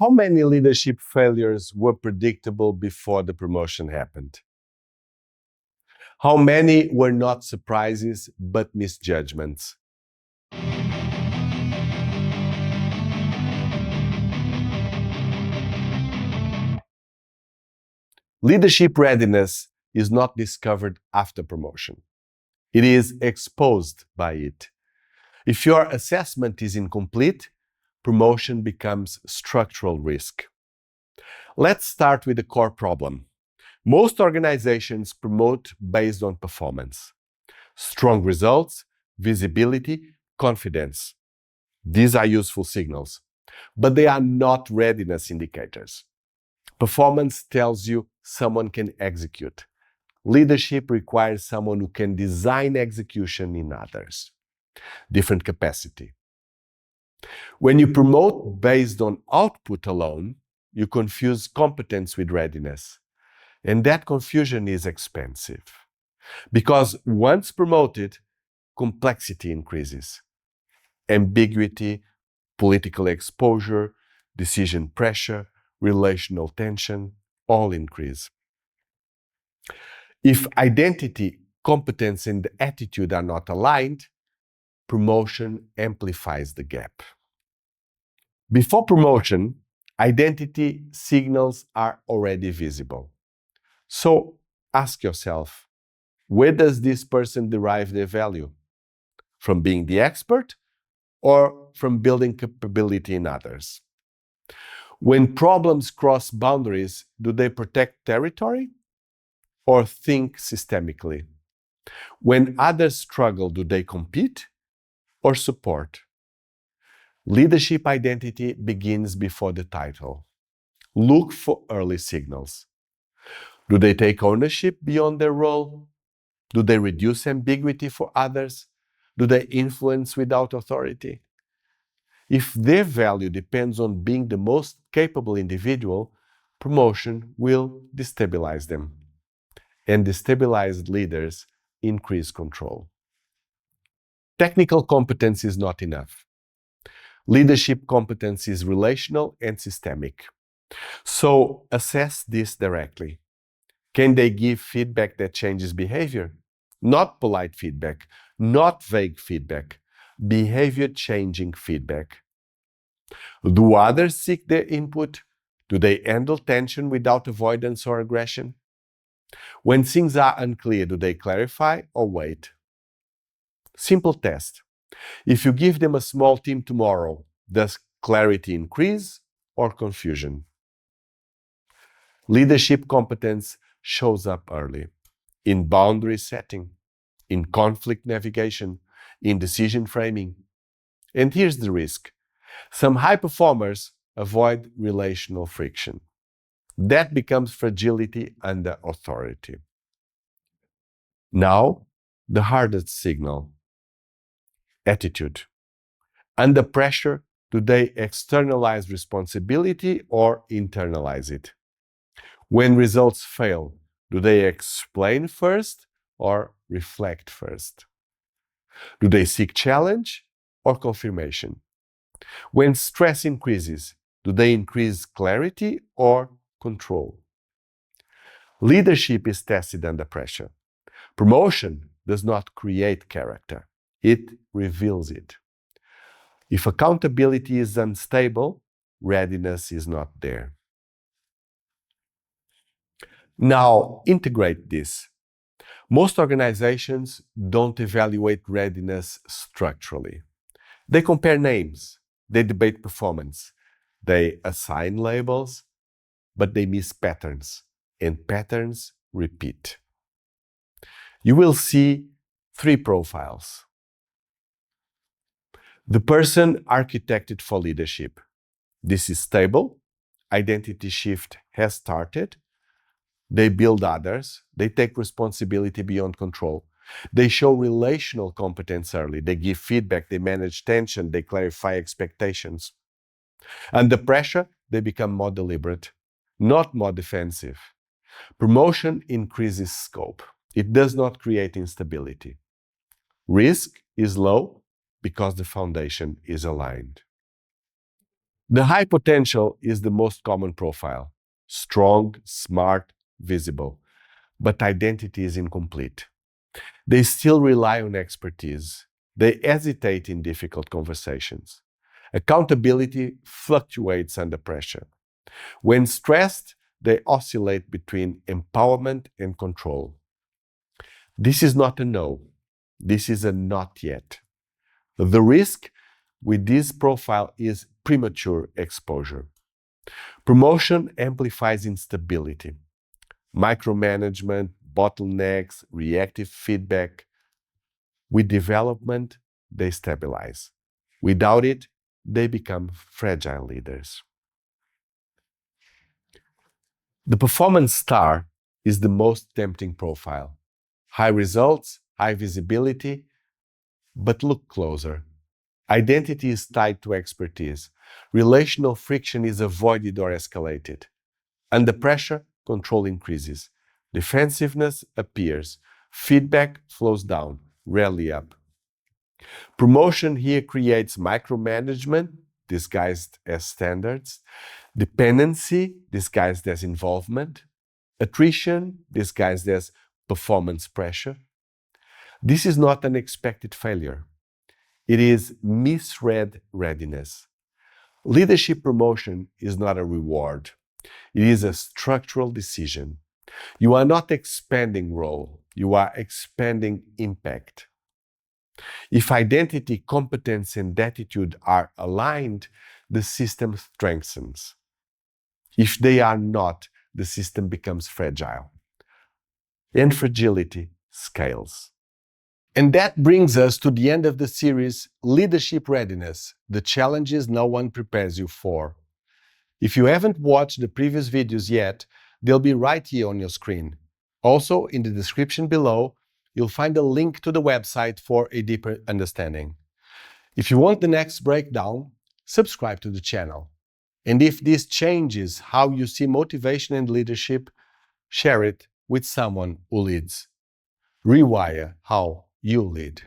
How many leadership failures were predictable before the promotion happened? How many were not surprises but misjudgments? Leadership readiness is not discovered after promotion. It is exposed by it. If your assessment is incomplete, promotion becomes structural risk. Let's start with the core problem. Most organizations promote based on performance. Strong results, visibility, confidence. These are useful signals, but they are not readiness indicators. Performance tells you someone can execute. Leadership requires someone who can design execution in others. Different capacity. When you promote based on output alone, you confuse competence with readiness. And that confusion is expensive. Because once promoted, complexity increases. Ambiguity, political exposure, decision pressure, relational tension, all increase. If identity, competence, and attitude are not aligned, promotion amplifies the gap. Before promotion, identity signals are already visible. So ask yourself, where does this person derive their value? From being the expert or from building capability in others? When problems cross boundaries, do they protect territory or think systemically? When others struggle, do they compete or support? Leadership identity begins before the title. Look for early signals. Do they take ownership beyond their role? Do they reduce ambiguity for others? Do they influence without authority? If their value depends on being the most capable individual, promotion will destabilize them. And destabilized leaders increase control. Technical competence is not enough. Leadership competence is relational and systemic. So assess this directly. Can they give feedback that changes behavior? Not polite feedback, not vague feedback, behavior-changing feedback. Do others seek their input? Do they handle tension without avoidance or aggression? When things are unclear, do they clarify or wait? Simple test. If you give them a small team tomorrow, does clarity increase or confusion? Leadership competence shows up early, in boundary setting, in conflict navigation, in decision framing. And here's the risk. Some high performers avoid relational friction. That becomes fragility under authority. Now, the hardest signal. Attitude. Under pressure, do they externalize responsibility or internalize it? When results fail, do they explain first or reflect first? Do they seek challenge or confirmation? When stress increases, do they increase clarity or control? Leadership is tested under pressure. Promotion does not create character, it reveals it. If accountability is unstable, readiness is not there. Now, integrate this. Most organizations don't evaluate readiness structurally. They compare names, they debate performance, they assign labels, but they miss patterns, and patterns repeat. You will see 3 profiles. The person architected for leadership. This is stable. Identity shift has started. They build others. They take responsibility beyond control. They show relational competence early. They give feedback. They manage tension. They clarify expectations. Under pressure, they become more deliberate, not more defensive. Promotion increases scope. It does not create instability. Risk is low because the foundation is aligned. The high potential is the most common profile. Strong, smart, visible. But identity is incomplete. They still rely on expertise. They hesitate in difficult conversations. Accountability fluctuates under pressure. When stressed, they oscillate between empowerment and control. This is not a no. This is a not yet. The risk with this profile is premature exposure. Promotion amplifies instability. Micromanagement, bottlenecks, reactive feedback. With development, they stabilize. Without it, they become fragile leaders. The performance star is the most tempting profile. High results, high visibility, but look closer. Identity is tied to expertise. Relational friction is avoided or escalated. Under pressure, control increases. Defensiveness appears. Feedback flows down, rarely up. Promotion here creates micromanagement, disguised as standards, dependency, disguised as involvement, attrition, disguised as performance pressure. This is not an expected failure. It is misread readiness. Leadership promotion is not a reward. It is a structural decision. You are not expanding role. You are expanding impact. If identity, competence, and attitude are aligned, the system strengthens. If they are not, the system becomes fragile. And fragility scales. And that brings us to the end of the series, Leadership Readiness, the challenges no one prepares you for. If you haven't watched the previous videos yet, they'll be right here on your screen. Also, in the description below, you'll find a link to the website for a deeper understanding. If you want the next breakdown, subscribe to the channel. And if this changes how you see motivation and leadership, share it with someone who leads. Rewire how you lead.